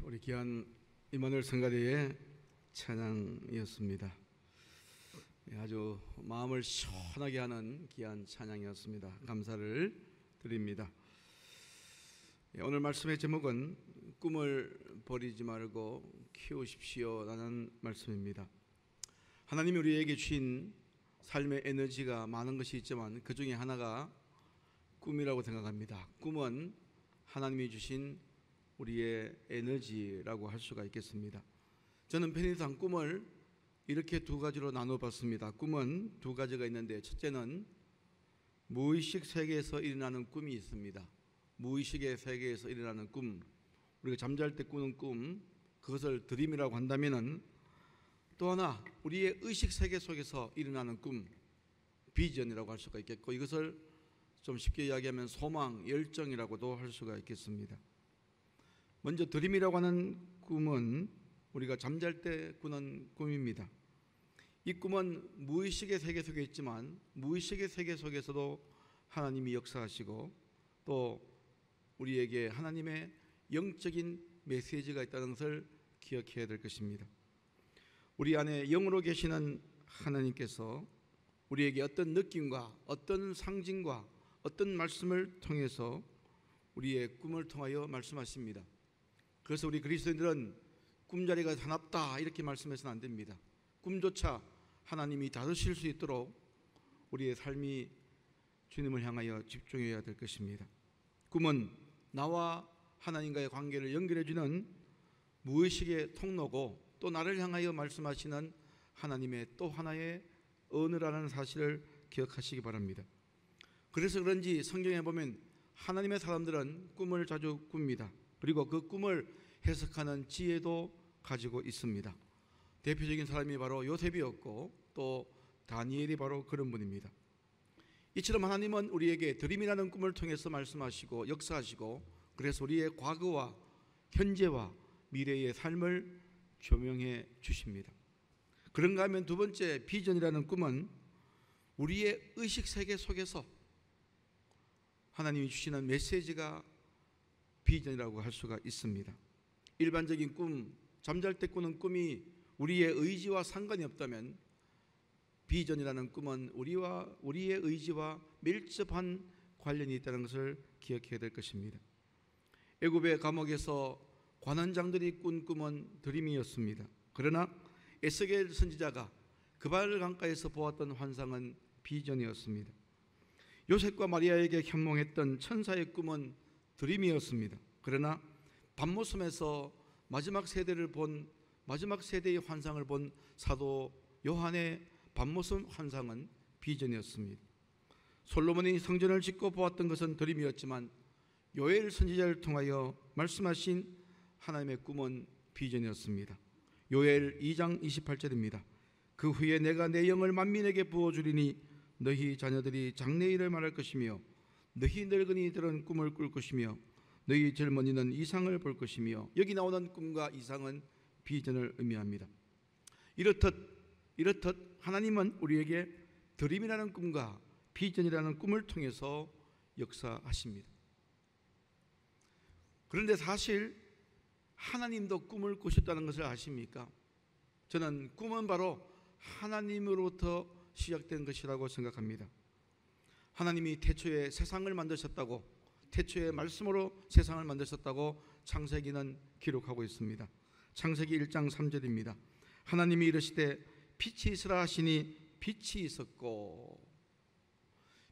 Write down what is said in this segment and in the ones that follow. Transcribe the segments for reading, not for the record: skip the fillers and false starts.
우리 귀한 임마누엘 성가대의 찬양이었습니다. 아주 마음을 시원하게 하는 귀한 찬양이었습니다. 감사를 드립니다. 오늘 말씀의 제목은 꿈을 버리지 말고 키우십시오 라는 말씀입니다. 하나님이 우리에게 주신 삶의 에너지가 많은 것이 있지만 그 중에 하나가 꿈이라고 생각합니다. 꿈은 하나님이 주신 우리의 에너지라고 할 수가 있겠습니다. 저는 편의상 꿈을 이렇게 두 가지로 나눠봤습니다. 꿈은 두 가지가 있는데, 첫째는 무의식 세계에서 일어나는 꿈이 있습니다. 무의식의 세계에서 일어나는 꿈, 우리가 잠잘 때 꾸는 꿈, 그것을 드림이라고 한다면은, 또 하나 우리의 의식 세계 속에서 일어나는 꿈, 비전이라고 할 수가 있겠고, 이것을 좀 쉽게 이야기하면 소망, 열정이라고도 할 수가 있겠습니다. 먼저 드림이라고 하는 꿈은 우리가 잠잘 때 꾸는 꿈입니다. 이 꿈은 무의식의 세계 속에 있지만 무의식의 세계 속에서도 하나님이 역사하시고 또 우리에게 하나님의 영적인 메시지가 있다는 것을 기억해야 될 것입니다. 우리 안에 영으로 계시는 하나님께서 우리에게 어떤 느낌과 어떤 상징과 어떤 말씀을 통해서 우리의 꿈을 통하여 말씀하십니다. 그래서 우리 그리스도인들은 꿈자리가 사납다 이렇게 말씀해서는 안 됩니다. 꿈조차 하나님이 다루실 수 있도록 우리의 삶이 주님을 향하여 집중해야 될 것입니다. 꿈은 나와 하나님과의 관계를 연결해주는 무의식의 통로고, 또 나를 향하여 말씀하시는 하나님의 또 하나의 언어라는 사실을 기억하시기 바랍니다. 그래서 그런지 성경에 보면 하나님의 사람들은 꿈을 자주 꿉니다. 그리고 그 꿈을 해석하는 지혜도 가지고 있습니다. 대표적인 사람이 바로 요셉이었고 또 다니엘이 바로 그런 분입니다. 이처럼 하나님은 우리에게 드림이라는 꿈을 통해서 말씀하시고 역사하시고, 그래서 우리의 과거와 현재와 미래의 삶을 조명해 주십니다. 그런가 하면 두 번째 비전이라는 꿈은 우리의 의식세계 속에서 하나님이 주시는 메시지가 비전이라고 할 수가 있습니다. 일반적인 꿈, 잠잘 때 꾸는 꿈이 우리의 의지와 상관이 없다면 비전이라는 꿈은 우리의 의지와 밀접한 관련이 있다는 것을 기억해야 될 것입니다. 애굽의 감옥에서 관원장들이 꾼 꿈은 드림이었습니다. 그러나 에스겔 선지자가 그발 강가에서 보았던 환상은 비전이었습니다. 요셉과 마리아에게 현몽했던 천사의 꿈은 드림이었습니다. 그러나 밤모섬에서 마지막 세대의 환상을 본 사도 요한의 밤모섬 환상은 비전이었습니다. 솔로몬이 성전을 짓고 보았던 것은 드림이었지만 요엘 선지자를 통하여 말씀하신 하나님의 꿈은 비전이었습니다. 요엘 2장 28절입니다. 그 후에 내가 내 영을 만민에게 부어주리니 너희 자녀들이 장래일을 말할 것이며 너희 늙은이들은 꿈을 꿀 것이며 너희 젊은이는 이상을 볼 것이며, 여기 나오는 꿈과 이상은 비전을 의미합니다. 이렇듯 하나님은 우리에게 드림이라는 꿈과 비전이라는 꿈을 통해서 역사하십니다. 그런데 사실 하나님도 꿈을 꾸셨다는 것을 아십니까? 저는 꿈은 바로 하나님으로부터 시작된 것이라고 생각합니다. 하나님이 태초에 세상을 만드셨다고, 태초에 말씀으로 세상을 만드셨다고 창세기는 기록하고 있습니다. 창세기 1장 3절입니다. 하나님이 이르시되 빛이 있으라 하시니 빛이 있었고,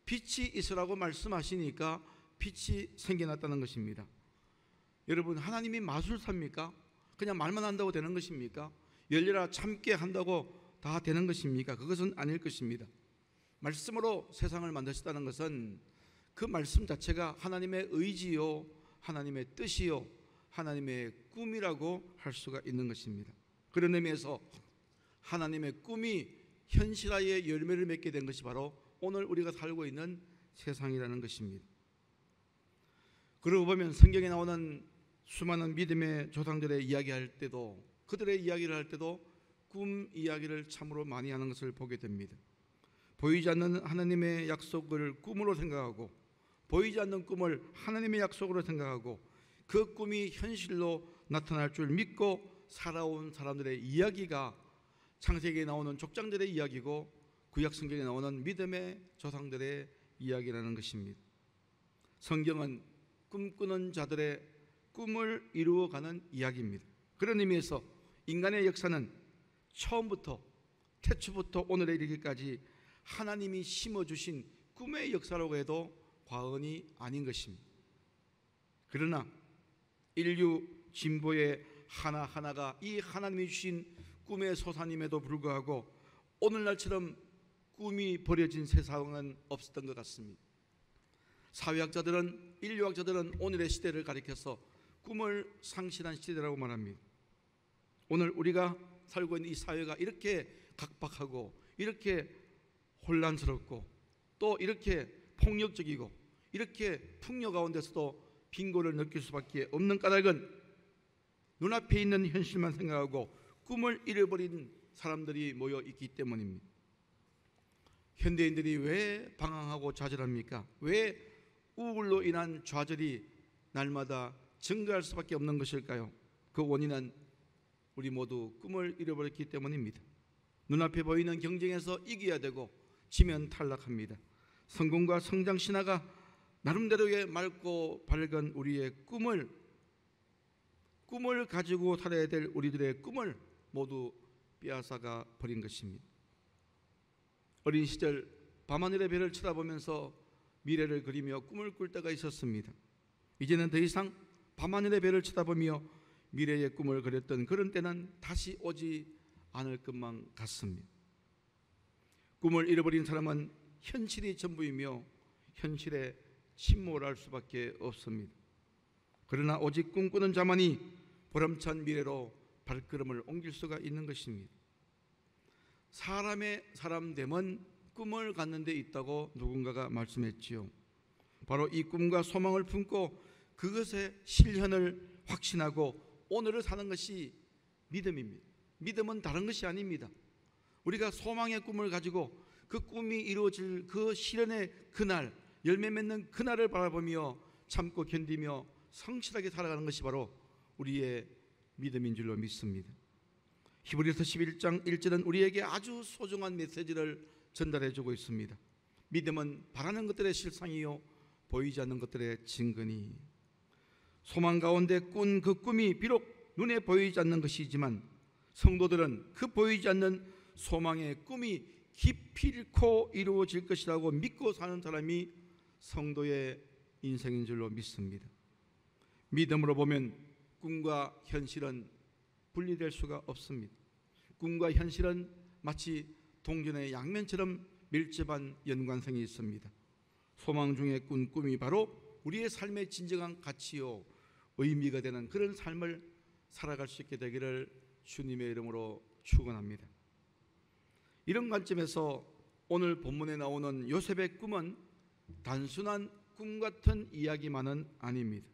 빛이 있으라고 말씀하시니까 빛이 생겨났다는 것입니다. 여러분, 하나님이 마술사입니까? 그냥 말만 한다고 되는 것입니까? 열려라 참게 한다고 다 되는 것입니까? 그것은 아닐 것입니다. 말씀으로 세상을 만드셨다는 것은 그 말씀 자체가 하나님의 의지요, 하나님의 뜻이요, 하나님의 꿈이라고 할 수가 있는 것입니다. 그런 의미에서 하나님의 꿈이 현실화의 열매를 맺게 된 것이 바로 오늘 우리가 살고 있는 세상이라는 것입니다. 그러고 보면 성경에 나오는 수많은 믿음의 조상들의 이야기할 때도, 그들의 이야기를 할 때도 꿈 이야기를 참으로 많이 하는 것을 보게 됩니다. 보이지 않는 하나님의 약속을 꿈으로 생각하고, 보이지 않는 꿈을 하나님의 약속으로 생각하고, 그 꿈이 현실로 나타날 줄 믿고 살아온 사람들의 이야기가 창세기에 나오는 족장들의 이야기고 구약 성경에 나오는 믿음의 조상들의 이야기라는 것입니다. 성경은 꿈꾸는 자들의 꿈을 이루어가는 이야기입니다. 그런 의미에서 인간의 역사는 처음부터 태초부터 오늘에 이르기까지 하나님이 심어주신 꿈의 역사라고 해도 과언이 아닌 것입니다. 그러나 인류 진보의 하나하나가 이 하나님이 주신 꿈의 소산임에도 불구하고 오늘날처럼 꿈이 버려진 세상은 없었던 것 같습니다. 사회학자들은, 인류학자들은 오늘의 시대를 가리켜서 꿈을 상실한 시대라고 말합니다. 오늘 우리가 살고 있는 이 사회가 이렇게 각박하고 이렇게 혼란스럽고 또 이렇게 폭력적이고 이렇게 풍요 가운데서도 빈곤을 느낄 수밖에 없는 까닭은 눈앞에 있는 현실만 생각하고 꿈을 잃어버린 사람들이 모여 있기 때문입니다. 현대인들이 왜 방황하고 좌절합니까? 왜 우울로 인한 좌절이 날마다 증가할 수밖에 없는 것일까요? 그 원인은 우리 모두 꿈을 잃어버렸기 때문입니다. 눈앞에 보이는 경쟁에서 이겨야 되고 지면 탈락합니다. 성공과 성장 신화가 나름대로의 맑고 밝은 우리의 꿈을 가지고 살아야 될 우리들의 꿈을 모두 빼앗아가 버린 것입니다. 어린 시절 밤하늘의 별을 쳐다보면서 미래를 그리며 꿈을 꿀 때가 있었습니다. 이제는 더 이상 밤하늘의 별을 쳐다보며 미래의 꿈을 그렸던 그런 때는 다시 오지 않을 것만 같습니다. 꿈을 잃어버린 사람은 현실이 전부이며 현실에 침몰할 수밖에 없습니다. 그러나 오직 꿈꾸는 자만이 보람찬 미래로 발걸음을 옮길 수가 있는 것입니다. 사람의 사람됨은 꿈을 갖는 데 있다고 누군가가 말씀했지요. 바로 이 꿈과 소망을 품고 그것의 실현을 확신하고 오늘을 사는 것이 믿음입니다. 믿음은 다른 것이 아닙니다. 우리가 소망의 꿈을 가지고 그 꿈이 이루어질 그 실현의 그날, 열매 맺는 그날을 바라보며 참고 견디며 성실하게 살아가는 것이 바로 우리의 믿음인 줄로 믿습니다. 히브리서 11장 1절은 우리에게 아주 소중한 메시지를 전달해주고 있습니다. 믿음은 바라는 것들의 실상이요 보이지 않는 것들의 증거니. 소망 가운데 꾼 그 꿈이 비록 눈에 보이지 않는 것이지만 성도들은 그 보이지 않는 소망의 꿈이 기필코 이루어질 것이라고 믿고 사는 사람이 성도의 인생인 줄로 믿습니다. 믿음으로 보면 꿈과 현실은 분리될 수가 없습니다. 꿈과 현실은 마치 동전의 양면처럼 밀접한 연관성이 있습니다. 소망 중에 꾼 꿈이 바로 우리의 삶의 진정한 가치요 의미가 되는 그런 삶을 살아갈 수 있게 되기를 주님의 이름으로 축원합니다. 이런 관점에서 오늘 본문에 나오는 요셉의 꿈은 단순한 꿈 같은 이야기만은 아닙니다.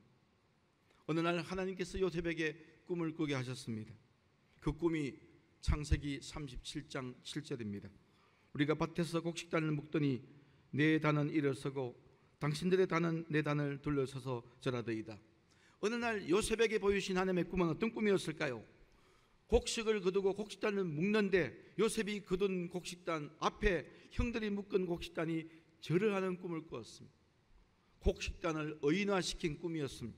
어느 날 하나님께서 요셉에게 꿈을 꾸게 하셨습니다. 그 꿈이 창세기 37장 7절입니다. 우리가 밭에서 곡식단을 묶더니 내 단은 일어서고 당신들의 단은 내 단을 둘러서서 절하더이다. 어느 날 요셉에게 보이신 하나님의 꿈은 어떤 꿈이었을까요? 곡식을 거두고 곡식단을 묶는데 요셉이 거둔 곡식단 앞에 형들이 묶은 곡식단이 절을 하는 꿈을 꾸었습니다. 곡식단을 의인화시킨 꿈이었습니다.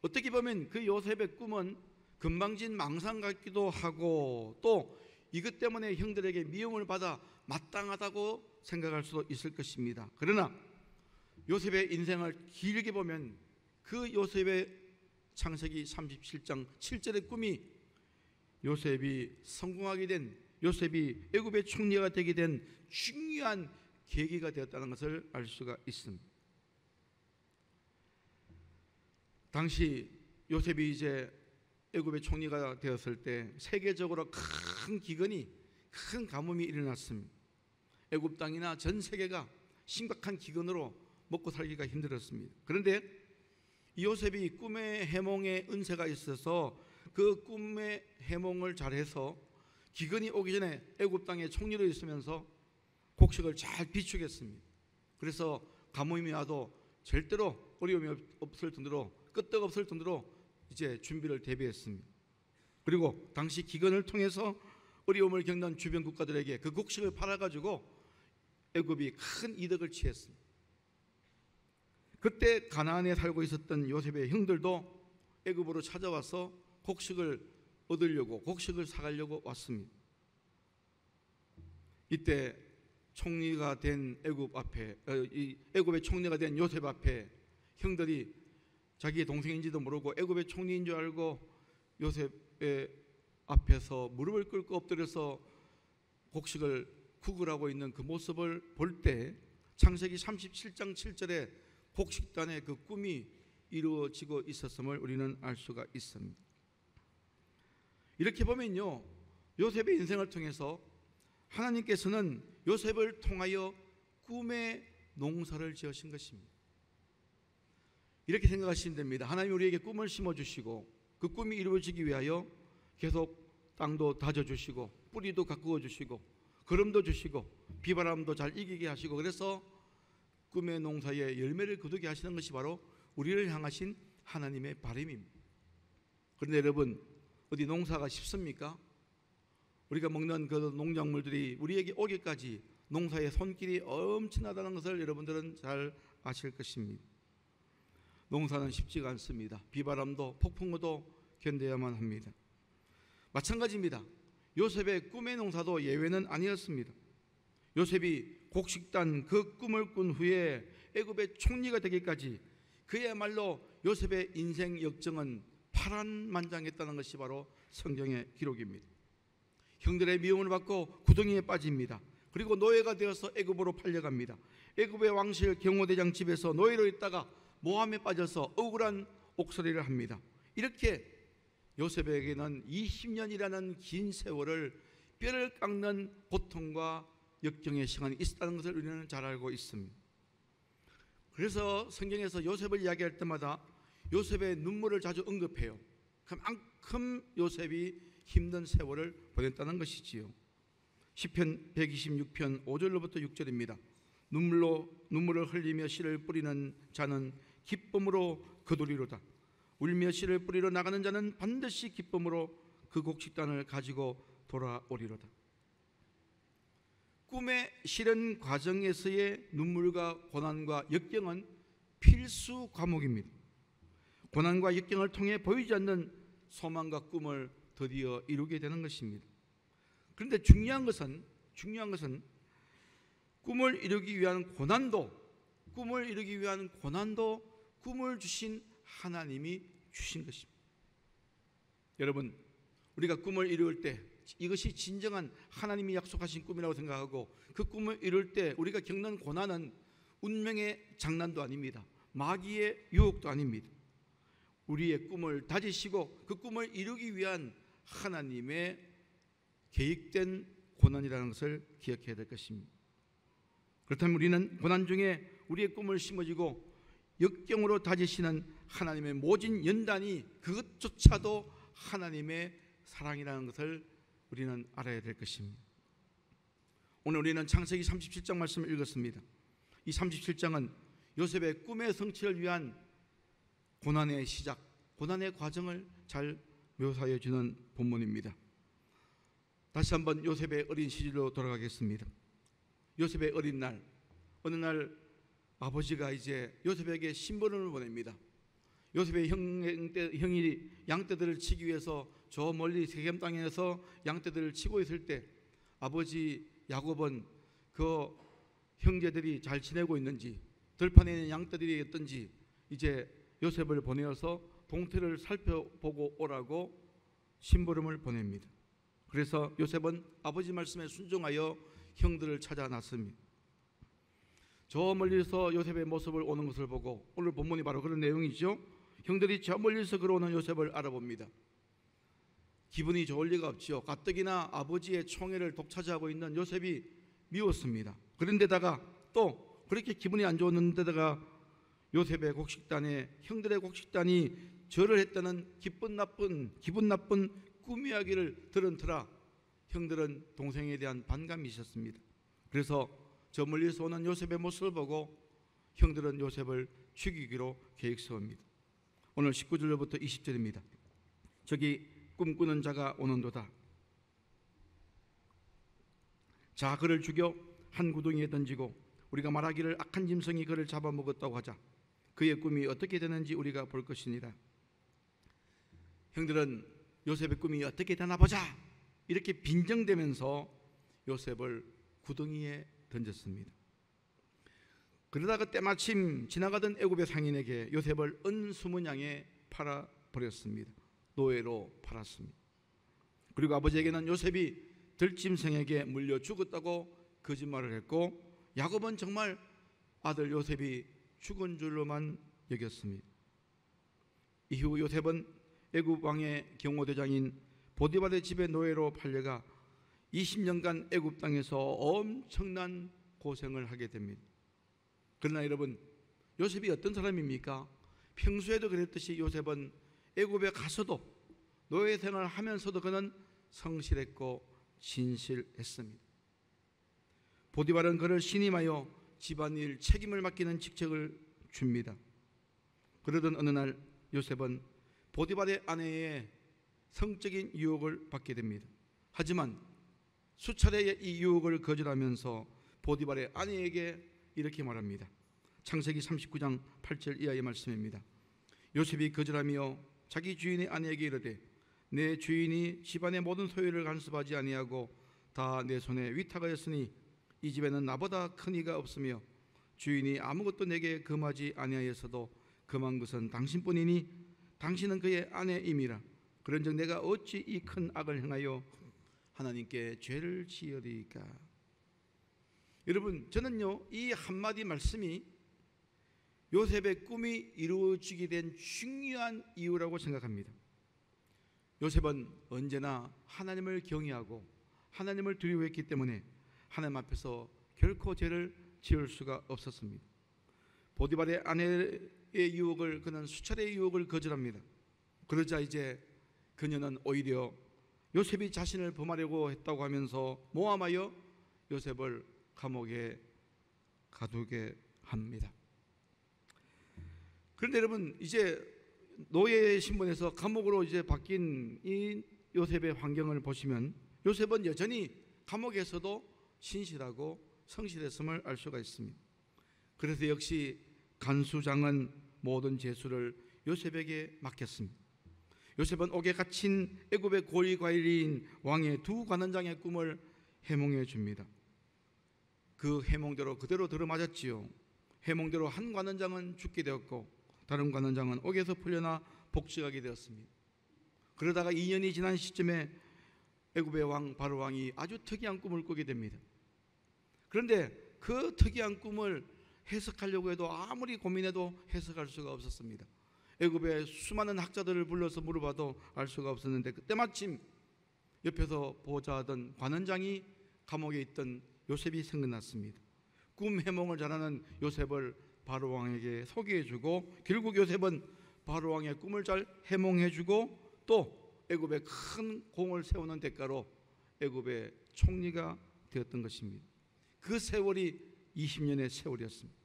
어떻게 보면 그 요셉의 꿈은 건방진 망상 같기도 하고 또 이것 때문에 형들에게 미움을 받아 마땅하다고 생각할 수도 있을 것입니다. 그러나 요셉의 인생을 길게 보면 그 요셉의 창세기 37장 7절의 꿈이 요셉이 성공하게 된, 요셉이 애굽의 총리가 되게 된 중요한 계기가 되었다는 것을 알 수가 있습니다. 당시 요셉이 이제 애굽의 총리가 되었을 때 세계적으로 큰 기근이, 큰 가뭄이 일어났습니다. 애굽 땅이나 전 세계가 심각한 기근으로 먹고 살기가 힘들었습니다. 그런데 요셉이 꿈의 해몽에 은혜가 있어서 그 꿈의 해몽을 잘해서 기근이 오기 전에 애굽 땅에 총리로 있으면서 곡식을 잘 비축했습니다. 그래서 가뭄이 와도 절대로 어려움이 없을 정도로 끄떡없을 정도로 이제 준비를 대비했습니다. 그리고 당시 기근을 통해서 어려움을 겪는 주변 국가들에게 그 곡식을 팔아가지고 애굽이 큰 이득을 취했습니다. 그때 가나안에 살고 있었던 요셉의 형들도 애굽으로 찾아와서 곡식을 얻으려고, 곡식을 사가려고 왔습니다. 이때 총리가 된 애굽의 총리가 된 요셉 앞에 형들이 자기의 동생인지도 모르고 애굽의 총리인 줄 알고 요셉의 앞에서 무릎을 꿇고 엎드려서 곡식을 구걸하고 있는 그 모습을 볼 때 창세기 37장 7절에 곡식단의 그 꿈이 이루어지고 있었음을 우리는 알 수가 있습니다. 이렇게 보면요, 요셉의 인생을 통해서 하나님께서는 요셉을 통하여 꿈의 농사를 지으신 것입니다. 이렇게 생각하시면 됩니다. 하나님 우리에게 꿈을 심어주시고 그 꿈이 이루어지기 위하여 계속 땅도 다져주시고 뿌리도 가꾸어 주시고 거름도 주시고 비바람도 잘 이기게 하시고, 그래서 꿈의 농사에 열매를 거두게 하시는 것이 바로 우리를 향하신 하나님의 바람입니다. 그런데 여러분, 어디 농사가 쉽습니까? 우리가 먹는 그 농작물들이 우리에게 오기까지 농사의 손길이 엄청나다는 것을 여러분들은 잘 아실 것입니다. 농사는 쉽지가 않습니다. 비바람도 폭풍우도 견뎌야만 합니다. 마찬가지입니다. 요셉의 꿈의 농사도 예외는 아니었습니다. 요셉이 곡식단 그 꿈을 꾼 후에 애굽의 총리가 되기까지 그야말로 요셉의 인생 역정은 파란만장했다는 것이 바로 성경의 기록입니다. 형들의 미움을 받고 구덩이에 빠집니다. 그리고 노예가 되어서 애굽으로 팔려갑니다. 애굽의 왕실 경호대장 집에서 노예로 있다가 모함에 빠져서 억울한 옥살이를 합니다. 이렇게 요셉에게는 20년이라는 긴 세월을 뼈를 깎는 고통과 역경의 시간이 있었다는 것을 우리는 잘 알고 있습니다. 그래서 성경에서 요셉을 이야기할 때마다 요셉의 눈물을 자주 언급해요. 그만큼 요셉이 힘든 세월을 보냈다는 것이지요. 시편 126편 5절로부터 6절입니다. 눈물을 흘리며 씨를 뿌리는 자는 기쁨으로 거두리로다. 울며 씨를 뿌리러 나가는 자는 반드시 기쁨으로 그 곡식단을 가지고 돌아오리로다. 꿈의 실현 과정에서의 눈물과 고난과 역경은 필수 과목입니다. 고난과 역경을 통해 보이지 않는 소망과 꿈을 드디어 이루게 되는 것입니다. 그런데 중요한 것은 꿈을 이루기 위한 고난도 꿈을 주신 하나님이 주신 것입니다. 여러분, 우리가 꿈을 이룰 때 이것이 진정한 하나님이 약속하신 꿈이라고 생각하고 그 꿈을 이룰 때 우리가 겪는 고난은 운명의 장난도 아닙니다. 마귀의 유혹도 아닙니다. 우리의 꿈을 다지시고 그 꿈을 이루기 위한 하나님의 계획된 고난이라는 것을 기억해야 될 것입니다. 그렇다면 우리는 고난 중에 우리의 꿈을 심어주고 역경으로 다지시는 하나님의 모진 연단이 그것조차도 하나님의 사랑이라는 것을 우리는 알아야 될 것입니다. 오늘 우리는 창세기 37장 말씀을 읽었습니다. 이 37장은 요셉의 꿈의 성취를 위한 고난의 시작, 고난의 과정을 잘 묘사해 주는 본문입니다. 다시 한번 요셉의 어린 시절로 돌아가겠습니다. 요셉의 어린 날, 어느 날 아버지가 이제 요셉에게 심부름을 보냅니다. 요셉의 형이 양떼들을 치기 위해서 저 멀리 세겜 땅에서 양떼들을 치고 있을 때 아버지 야곱은 그 형제들이 잘 지내고 있는지, 들판에 있는 양떼들이 어떤지 이제 요셉을 보내어서 동태를 살펴보고 오라고 심부름을 보냅니다. 그래서 요셉은 아버지 말씀에 순종하여 형들을 찾아 나섭니다. 저 멀리서 요셉의 모습을 오는 것을 보고, 오늘 본문이 바로 그런 내용이죠. 형들이 저 멀리서 걸어오는 요셉을 알아봅니다. 기분이 좋을 리가 없지요. 가뜩이나 아버지의 총애를 독차지하고 있는 요셉이 미웠습니다. 그런데다가 또 그렇게 기분이 안 좋았는데다가 요셉의 곡식단에 형들의 곡식단이 절을 했다는 기분 나쁜 꿈 이야기를 들은 터라 형들은 동생에 대한 반감이 있었습니다. 그래서 저 멀리서 오는 요셉의 모습을 보고 형들은 요셉을 죽이기로 계획 세웁니다. 오늘 19절부터 20절입니다. 저기 꿈꾸는 자가 오는도다. 자, 그를 죽여 한 구덩이에 던지고 우리가 말하기를 악한 짐승이 그를 잡아먹었다고 하자. 그의 꿈이 어떻게 되는지 우리가 볼 것이니라. 형들은 요셉의 꿈이 어떻게 되나 보자, 이렇게 빈정대면서 요셉을 구덩이에 던졌습니다. 그러다가 때마침 지나가던 애굽의 상인에게 요셉을 은 20냥에 팔아버렸습니다. 노예로 팔았습니다. 그리고 아버지에게는 요셉이 들짐승에게 물려 죽었다고 거짓말을 했고, 야곱은 정말 아들 요셉이 죽은 줄로만 여겼습니다. 이후 요셉은 애굽 왕의 경호대장인 보디발의 집에 노예로 팔려가 20년간 애굽 땅에서 엄청난 고생을 하게 됩니다. 그러나 여러분, 요셉이 어떤 사람입니까? 평소에도 그랬듯이 요셉은 애굽에 가서도 노예 생활을 하면서도 그는 성실했고 진실했습니다. 보디발은 그를 신임하여 집안일 책임을 맡기는 직책을 줍니다. 그러던 어느 날 요셉은 보디발의 아내의 성적인 유혹을 받게 됩니다. 하지만 수차례의 이 유혹을 거절하면서 보디발의 아내에게 이렇게 말합니다. 창세기 39장 8절 이하의 말씀입니다. 요셉이 거절하며 자기 주인의 아내에게 이르되 내 주인이 집안의 모든 소유를 간섭하지 아니하고 다 내 손에 위탁하였으니 이 집에는 나보다 큰 이가 없으며 주인이 아무것도 내게 금하지 아니하였어도 금한 것은 당신뿐이니 당신은 그의 아내임이라. 그런즉 내가 어찌 이 큰 악을 행하여 하나님께 죄를 지으리까. 여러분, 저는요 이 한마디 말씀이 요셉의 꿈이 이루어지게 된 중요한 이유라고 생각합니다. 요셉은 언제나 하나님을 경외하고 하나님을 두려워했기 때문에 하나님 앞에서 결코 죄를 지을 수가 없었습니다. 보디발의 아내의 유혹을 그는 수차례의 유혹을 거절합니다. 그러자 이제 그녀는 오히려 요셉이 자신을 범하려고 했다고 하면서 모함하여 요셉을 감옥에 가두게 합니다. 그런데 여러분, 이제 노예 신분에서 감옥으로 이제 바뀐 이 요셉의 환경을 보시면 요셉은 여전히 감옥에서도 신실하고 성실했음을 알 수가 있습니다. 그래서 역시 간수장은 모든 제수를 요셉에게 맡겼습니다. 요셉은 옥에 갇힌 애굽의 고위관리인 왕의 두 관원장의 꿈을 해몽해 줍니다. 그 해몽대로 그대로 들어맞았지요. 해몽대로 한 관원장은 죽게 되었고 다른 관원장은 옥에서 풀려나 복직하게 되었습니다. 그러다가 2년이 지난 시점에 애굽의 왕 바로 왕이 아주 특이한 꿈을 꾸게 됩니다. 그런데 그 특이한 꿈을 해석하려고 해도 아무리 고민해도 해석할 수가 없었습니다. 애굽의 수많은 학자들을 불러서 물어봐도 알 수가 없었는데 그때 마침 옆에서 보좌하던 관원장이 감옥에 있던 요셉이 생각났습니다. 꿈 해몽을 잘하는 요셉을 바로 왕에게 소개해주고 결국 요셉은 바로 왕의 꿈을 잘 해몽해주고 또 애굽에 큰 공을 세우는 대가로 애굽의 총리가 되었던 것입니다. 그 세월이 20년의 세월이었습니다.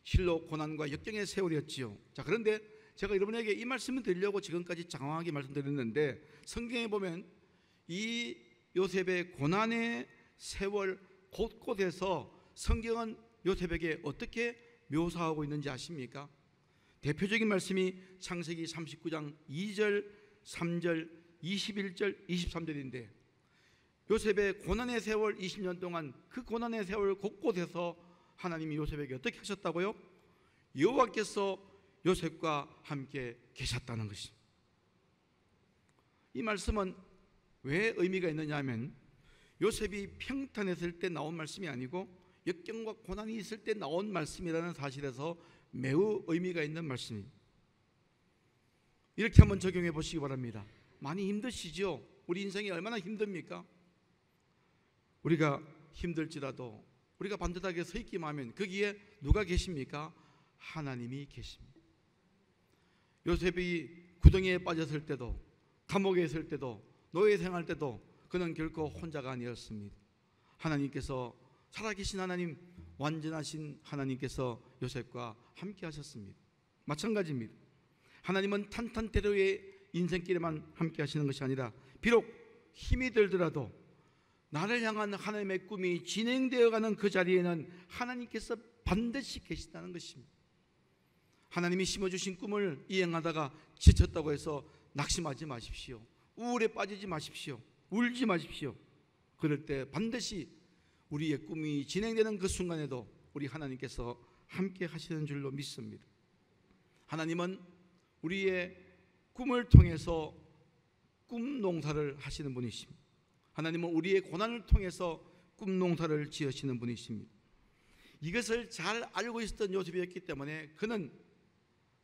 실로 고난과 역경의 세월이었지요. 자, 그런데 제가 여러분에게 이 말씀을 드리려고 지금까지 장황하게 말씀드렸는데 성경에 보면 이 요셉의 고난의 세월 곳곳에서 성경은 요셉에게 어떻게 묘사하고 있는지 아십니까? 대표적인 말씀이 창세기 39장 2절, 3절, 21절, 23절인데 요셉의 고난의 세월 20년 동안 그 고난의 세월 곳곳에서 하나님이 요셉에게 어떻게 하셨다고요? 여호와께서 요셉과 함께 계셨다는 것입니다. 이 말씀은 왜 의미가 있느냐 하면 요셉이 평탄했을 때 나온 말씀이 아니고 역경과 고난이 있을 때 나온 말씀이라는 사실에서 매우 의미가 있는 말씀입니다. 이렇게 한번 적용해 보시기 바랍니다. 많이 힘드시죠? 우리 인생이 얼마나 힘듭니까? 우리가 힘들지라도 우리가 반듯하게 서 있기만 하면 거기에 누가 계십니까? 하나님이 계십니다. 요셉이 구덩이에 빠졌을 때도 감옥에 있을 때도 노예 생활 때도 그는 결코 혼자가 아니었습니다. 하나님께서 살아계신 하나님, 완전하신 하나님께서 요셉과 함께 하셨습니다. 마찬가지입니다. 하나님은 탄탄대로의 인생길에만 함께 하시는 것이 아니라 비록 힘이 들더라도 나를 향한 하나님의 꿈이 진행되어가는 그 자리에는 하나님께서 반드시 계시다는 것입니다. 하나님이 심어주신 꿈을 이행하다가 지쳤다고 해서 낙심하지 마십시오. 우울에 빠지지 마십시오. 울지 마십시오. 그럴 때 반드시 우리의 꿈이 진행되는 그 순간에도 우리 하나님께서 함께 하시는 줄로 믿습니다. 하나님은 우리의 꿈을 통해서 꿈 농사를 하시는 분이십니다. 하나님은 우리의 고난을 통해서 꿈 농사를 지으시는 분이십니다. 이것을 잘 알고 있었던 요셉이었기 때문에 그는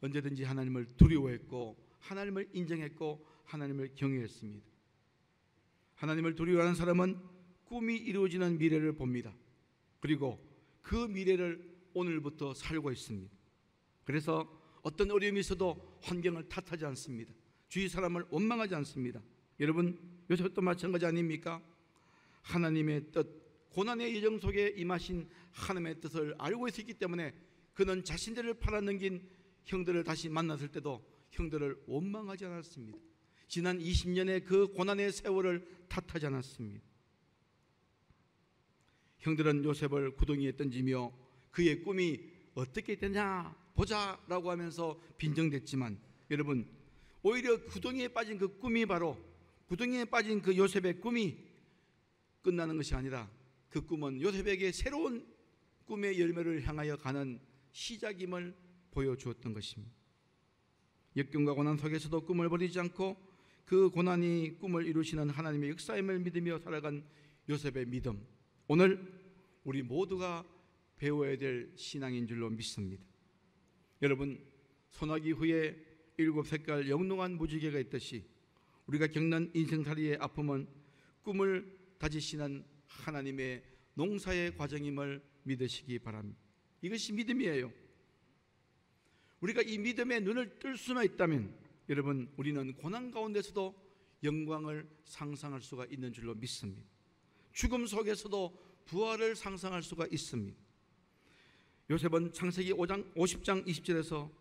언제든지 하나님을 두려워했고 하나님을 인정했고 하나님을 경외했습니다. 하나님을 두려워하는 사람은 꿈이 이루어지는 미래를 봅니다. 그리고 그 미래를 오늘부터 살고 있습니다. 그래서 어떤 어려움이 있어도 환경을 탓하지 않습니다. 주위 사람을 원망하지 않습니다. 여러분, 요셉도 마찬가지 아닙니까? 하나님의 뜻, 고난의 예정 속에 임하신 하나님의 뜻을 알고 있었기 때문에 그는 자신들을 팔아넘긴 형들을 다시 만났을 때도 형들을 원망하지 않았습니다. 지난 20년의 그 고난의 세월을 탓하지 않았습니다. 형들은 요셉을 구덩이에 던지며 그의 꿈이 어떻게 되냐 보자라고 하면서 빈정댔지만 여러분, 오히려 구덩이에 빠진 그 꿈이 바로 구덩이에 빠진 그 요셉의 꿈이 끝나는 것이 아니라 그 꿈은 요셉에게 새로운 꿈의 열매를 향하여 가는 시작임을 보여주었던 것입니다. 역경과 고난 속에서도 꿈을 버리지 않고 그 고난이 꿈을 이루시는 하나님의 역사임을 믿으며 살아간 요셉의 믿음, 오늘 우리 모두가 배워야 될 신앙인 줄로 믿습니다. 여러분, 소나기 후에 7색깔 영롱한 무지개가 있듯이 우리가 겪는 인생살이의 아픔은 꿈을 다지시는 하나님의 농사의 과정임을 믿으시기 바랍니다. 이것이 믿음이에요. 우리가 이 믿음의 눈을 뜰 수만 있다면 여러분, 우리는 고난 가운데서도 영광을 상상할 수가 있는 줄로 믿습니다. 죽음 속에서도 부활을 상상할 수가 있습니다. 요셉은 창세기 5장 50장 20절에서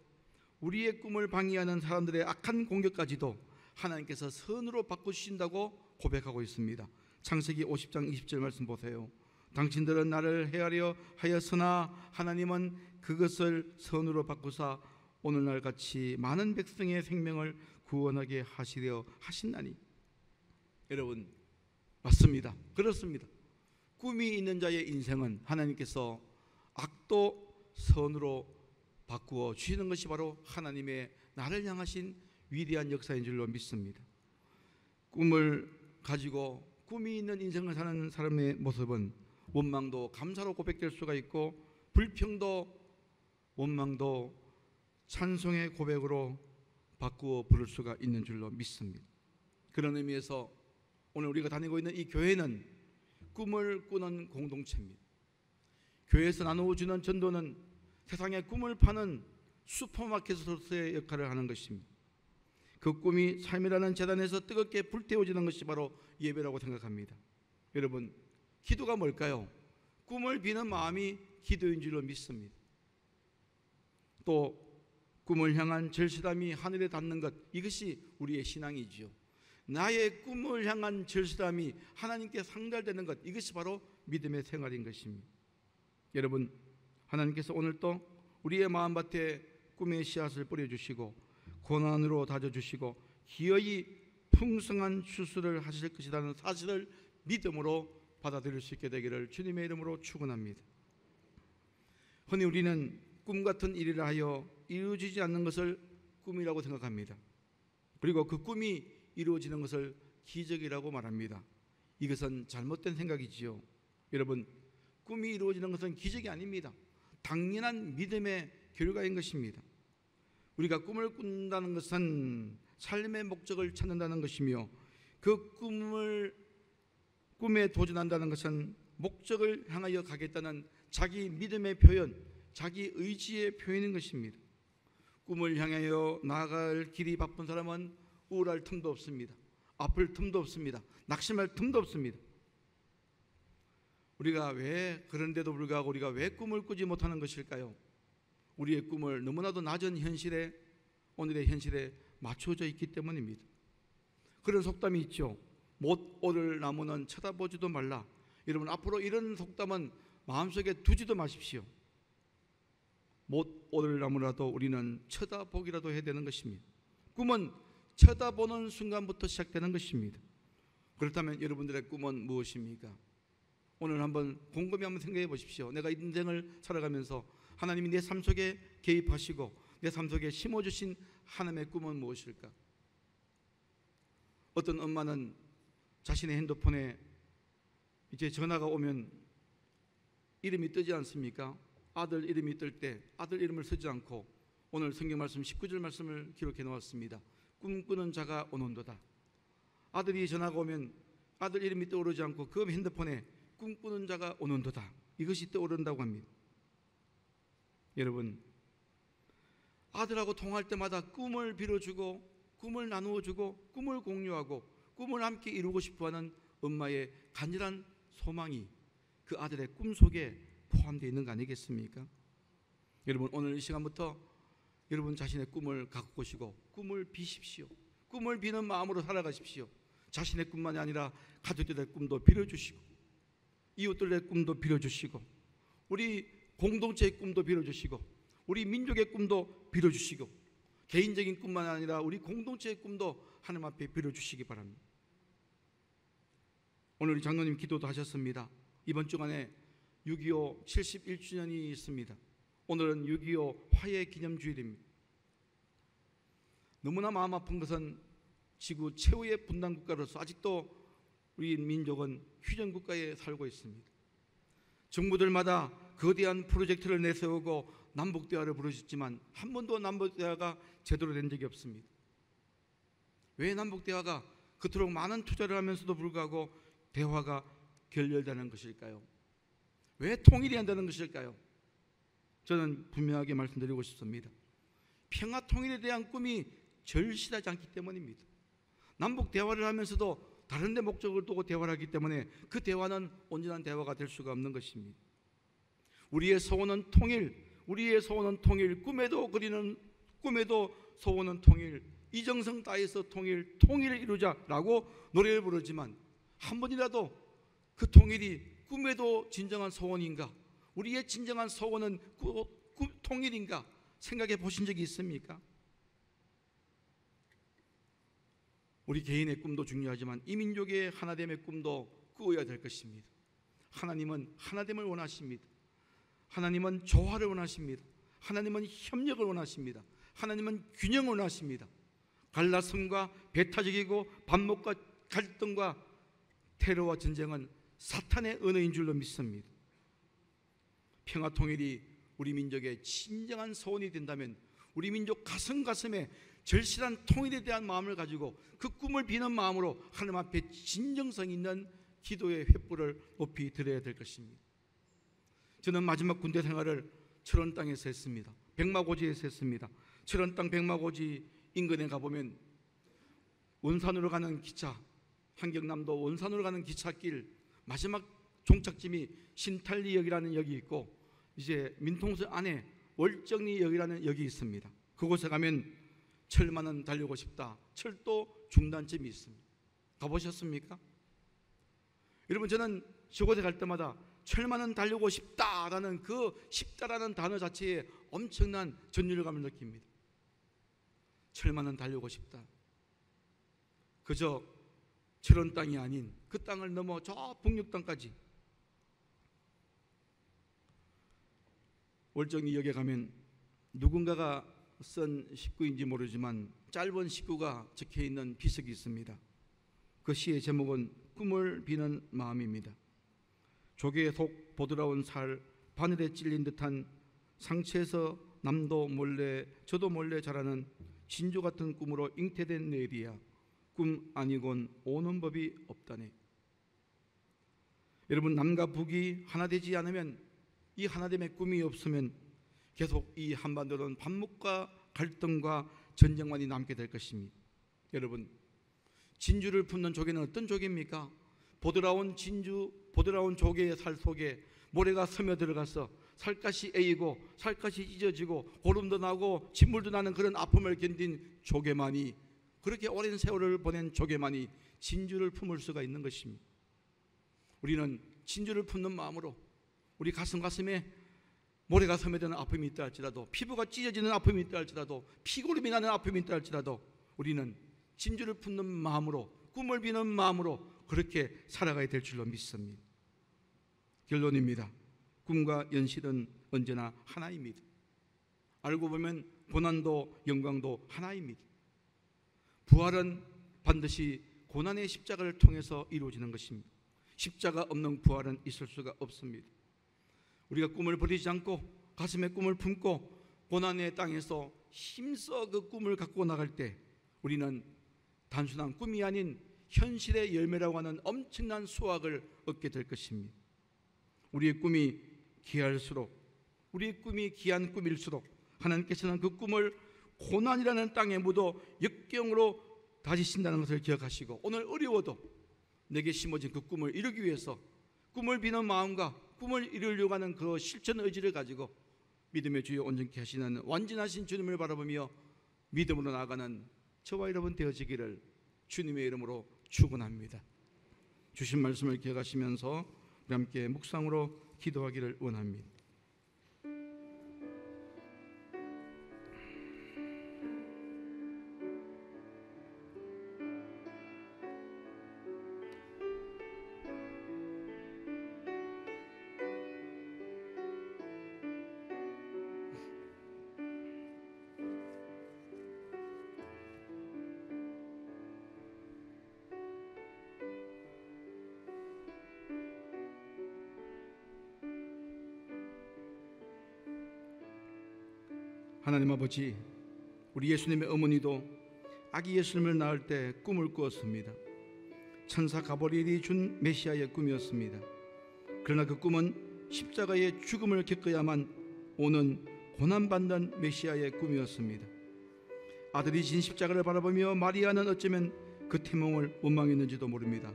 우리의 꿈을 방해하는 사람들의 악한 공격까지도 하나님께서 선으로 바꾸신다고 고백하고 있습니다. 창세기 50장 20절 말씀 보세요. 당신들은 나를 해하려 하였으나 하나님은 그것을 선으로 바꾸사 오늘날 같이 많은 백성의 생명을 구원하게 하시려 하신다니. 여러분, 맞습니다. 그렇습니다. 꿈이 있는 자의 인생은 하나님께서 악도 선으로 바꾸어 주시는 것이 바로 하나님의 나를 향하신 위대한 역사인 줄로 믿습니다. 꿈을 가지고 꿈이 있는 인생을 사는 사람의 모습은 원망도 감사로 고백될 수가 있고 불평도 원망도 찬송의 고백으로 바꾸어 부를 수가 있는 줄로 믿습니다. 그런 의미에서 오늘 우리가 다니고 있는 이 교회는 꿈을 꾸는 공동체입니다. 교회에서 나누어주는 전도는 세상의 꿈을 파는 슈퍼마켓으로서의 역할을 하는 것입니다. 그 꿈이 삶이라는 재단에서 뜨겁게 불태워지는 것이 바로 예배라고 생각합니다. 여러분, 기도가 뭘까요? 꿈을 비는 마음이 기도인 줄로 믿습니다. 또 꿈을 향한 절실함이 하늘에 닿는 것, 이것이 우리의 신앙이지요. 나의 꿈을 향한 절실함이 하나님께 상달되는 것, 이것이 바로 믿음의 생활인 것입니다. 여러분, 하나님께서 오늘 또 우리의 마음밭에 꿈의 씨앗을 뿌려주시고 고난으로 다져주시고 기어이 풍성한 추수를 하실 것이라는 사실을 믿음으로 받아들일 수 있게 되기를 주님의 이름으로 축원합니다. 흔히 우리는 꿈 같은 일이라 하여 이루어지지 않는 것을 꿈이라고 생각합니다. 그리고 그 꿈이 이루어지는 것을 기적이라고 말합니다. 이것은 잘못된 생각이지요. 여러분, 꿈이 이루어지는 것은 기적이 아닙니다. 당연한 믿음의 결과인 것입니다. 우리가 꿈을 꾼다는 것은 삶의 목적을 찾는다는 것이며 그 꿈에 도전한다는 것은 목적을 향하여 가겠다는 자기 믿음의 표현, 자기 의지의 표현인 것입니다. 꿈을 향하여 나아갈 길이 바쁜 사람은 우울할 틈도 없습니다. 아플 틈도 없습니다. 낙심할 틈도 없습니다. 우리가 왜 그런데도 불구하고 우리가 왜 꿈을 꾸지 못하는 것일까요? 우리의 꿈을 너무나도 낮은 현실에, 오늘의 현실에 맞춰져 있기 때문입니다. 그런 속담이 있죠. 못 오를 나무는 쳐다보지도 말라. 여러분, 앞으로 이런 속담은 마음속에 두지도 마십시오. 못 오를 나무라도 우리는 쳐다보기라도 해야 되는 것입니다. 꿈은 쳐다보는 순간부터 시작되는 것입니다. 그렇다면 여러분들의 꿈은 무엇입니까? 오늘 한번 곰곰이 한번 생각해 보십시오. 내가 인생을 살아가면서 하나님이 내 삶 속에 개입하시고 내 삶 속에 심어주신 하나님의 꿈은 무엇일까? 어떤 엄마는 자신의 핸드폰에 이제 전화가 오면 이름이 뜨지 않습니까? 아들 이름이 뜰 때 아들 이름을 쓰지 않고 오늘 성경 말씀 19절 말씀을 기록해 놓았습니다. 꿈꾸는 자가 오는도다. 아들이 전화가 오면 아들 이름이 떠오르지 않고 그 핸드폰에 꿈꾸는 자가 오는도다, 이것이 떠오른다고 합니다. 여러분, 아들하고 통화할 때마다 꿈을 빌어주고 꿈을 나누어주고 꿈을 공유하고 꿈을 함께 이루고 싶어하는 엄마의 간절한 소망이 그 아들의 꿈 속에 포함되어 있는 거 아니겠습니까? 여러분, 오늘 이 시간부터 여러분 자신의 꿈을 가꾸시고 꿈을 비십시오. 꿈을 비는 마음으로 살아가십시오. 자신의 꿈만이 아니라 가족들의 꿈도 빌어주시고 이웃들의 꿈도 빌어주시고 우리 공동체의 꿈도 빌어주시고 우리 민족의 꿈도 빌어주시고 개인적인 꿈만 아니라 우리 공동체의 꿈도 하나님 앞에 빌어주시기 바랍니다. 오늘 우리 장로님 기도도 하셨습니다. 이번 주간에 6.25 71주년이 있습니다. 오늘은 6.25 화해 기념주일입니다. 너무나 마음 아픈 것은 지구 최후의 분단 국가로서 아직도 우리 민족은 휴전 국가에 살고 있습니다. 정부들마다 거대한 프로젝트를 내세우고 남북 대화를 부르셨지만 한 번도 남북 대화가 제대로 된 적이 없습니다. 왜 남북 대화가 그토록 많은 투자를 하면서도 불구하고 대화가 결렬되는 것일까요? 왜 통일이 안 되는 것일까요? 저는 분명하게 말씀드리고 싶습니다. 평화 통일에 대한 꿈이 절실하지 않기 때문입니다. 남북 대화를 하면서도 다른 데 목적을 두고 대화를 하기 때문에 그 대화는 온전한 대화가 될 수가 없는 것입니다. 우리의 소원은 통일, 우리의 소원은 통일, 꿈에도 소원은 통일, 이정성 다해서 통일을 이루자라고 노래를 부르지만 한 번이라도 그 통일이 꿈에도 진정한 소원인가, 우리의 진정한 소원은 통일인가 생각해 보신 적이 있습니까? 우리 개인의 꿈도 중요하지만 이 민족의 하나됨의 꿈도 꾸어야 될 것입니다. 하나님은 하나됨을 원하십니다. 하나님은 조화를 원하십니다. 하나님은 협력을 원하십니다. 하나님은 균형을 원하십니다. 갈라섬과 배타적이고 반목과 갈등과 테러와 전쟁은 사탄의 언어인 줄로 믿습니다. 평화 통일이 우리 민족의 진정한 소원이 된다면 우리 민족 가슴에 절실한 통일에 대한 마음을 가지고 그 꿈을 비는 마음으로 하나님 앞에 진정성 있는 기도의 횃불을 높이 드려야 될 것입니다. 저는 마지막 군대 생활을 철원 땅에서 했습니다. 백마고지에서 했습니다. 철원 땅 백마고지 인근에 가보면 원산으로 가는 기차, 한경남도 원산으로 가는 기찻길 마지막 종착점이 신탈리역이라는 역이 있고 이제 민통수 안에 월정리역이라는 역이 있습니다. 그곳에 가면 철만은 달리고 싶다, 철도 중단점이 있습니다. 가보셨습니까? 여러분, 저는 저곳에 갈 때마다 철만은 달리고 싶다라는 그 싶다라는 단어 자체에 엄청난 전율감을 느낍니다. 철만은 달리고 싶다. 그저 철원 땅이 아닌 그 땅을 넘어 저 북녘 땅까지 월정리역에 가면 누군가가 쓴 식구인지 모르지만 짧은 식구가 적혀있는 비석이 있습니다. 그 시의 제목은 꿈을 비는 마음입니다. 조개 속 보드라운 살, 바늘에 찔린 듯한 상처에서 남도 몰래 저도 몰래 자라는 진주 같은 꿈으로 잉태된 내일이야. 꿈 아니곤 오는 법이 없다네. 여러분, 남과 북이 하나 되지 않으면, 이 하나됨의 꿈이 없으면 계속 이 한반도는 반목과 갈등과 전쟁만이 남게 될 것입니다. 여러분, 진주를 품는 조개는 어떤 조개입니까? 보드라운 진주, 보드라운 조개의 살 속에 모래가 스며 들어가서 살갗이 에이고 살갗이 찢어지고 고름도 나고 진물도 나는 그런 아픔을 견딘 조개만이, 그렇게 오랜 세월을 보낸 조개만이 진주를 품을 수가 있는 것입니다. 우리는 진주를 품는 마음으로 우리 가슴에 모래가 스며드는 아픔이 있다 할지라도, 피부가 찢어지는 아픔이 있다 할지라도, 피고름이 나는 아픔이 있다 할지라도 우리는 진주를 품는 마음으로, 꿈을 비는 마음으로 그렇게 살아가야 될 줄로 믿습니다. 결론입니다. 꿈과 현실은 언제나 하나입니다. 알고 보면 고난도 영광도 하나입니다. 부활은 반드시 고난의 십자가를 통해서 이루어지는 것입니다. 십자가 없는 부활은 있을 수가 없습니다. 우리가 꿈을 버리지 않고 가슴에 꿈을 품고 고난의 땅에서 힘써 그 꿈을 갖고 나갈 때 우리는 단순한 꿈이 아닌 현실의 열매라고 하는 엄청난 수확을 얻게 될 것입니다. 우리의 꿈이 귀할수록, 우리의 꿈이 귀한 꿈일수록 하나님께서는 그 꿈을 고난이라는 땅에 묻어 역경으로 다지신다는 것을 기억하시고, 오늘 어려워도 내게 심어진 그 꿈을 이루기 위해서 꿈을 비는 마음과 꿈을 이루려고 하는 그 실천 의지를 가지고 믿음의 주여 온전케 하시는 완전하신 주님을 바라보며 믿음으로 나아가는 저와 여러분 되어지기를 주님의 이름으로 축원합니다. 주신 말씀을 기억하시면서 우리 함께 묵상으로 기도하기를 원합니다. 하나님 아버지, 우리 예수님의 어머니도 아기 예수님을 낳을 때 꿈을 꾸었습니다. 천사 가브리엘이 준 메시아의 꿈이었습니다. 그러나 그 꿈은 십자가의 죽음을 겪어야만 오는 고난받는 메시아의 꿈이었습니다. 아들이 진 십자가를 바라보며 마리아는 어쩌면 그 태몽을 원망했는지도 모릅니다.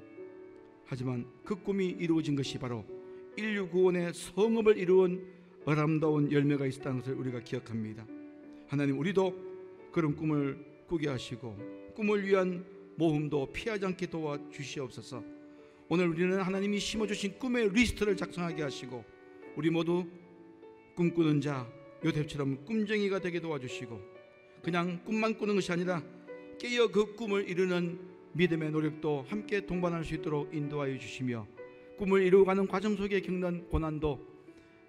하지만 그 꿈이 이루어진 것이 바로 인류 구원의 성읍을 이루은 아름다운 열매가 있었다는 것을 우리가 기억합니다. 하나님, 우리도 그런 꿈을 꾸게 하시고 꿈을 위한 모험도 피하지 않게 도와주시옵소서. 오늘 우리는 하나님이 심어주신 꿈의 리스트를 작성하게 하시고 우리 모두 꿈꾸는 자 요셉처럼 꿈쟁이가 되게 도와주시고, 그냥 꿈만 꾸는 것이 아니라 깨어 그 꿈을 이루는 믿음의 노력도 함께 동반할 수 있도록 인도하여 주시며, 꿈을 이루어가는 과정 속에 겪는 고난도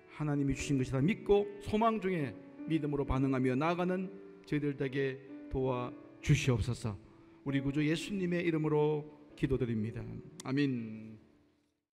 하나님이 주신 것이라 믿고 소망 중에 믿음으로 반응하며 나아가는 저희들 되게 도와주시옵소서. 우리 구주 예수님의 이름으로 기도드립니다. 아멘.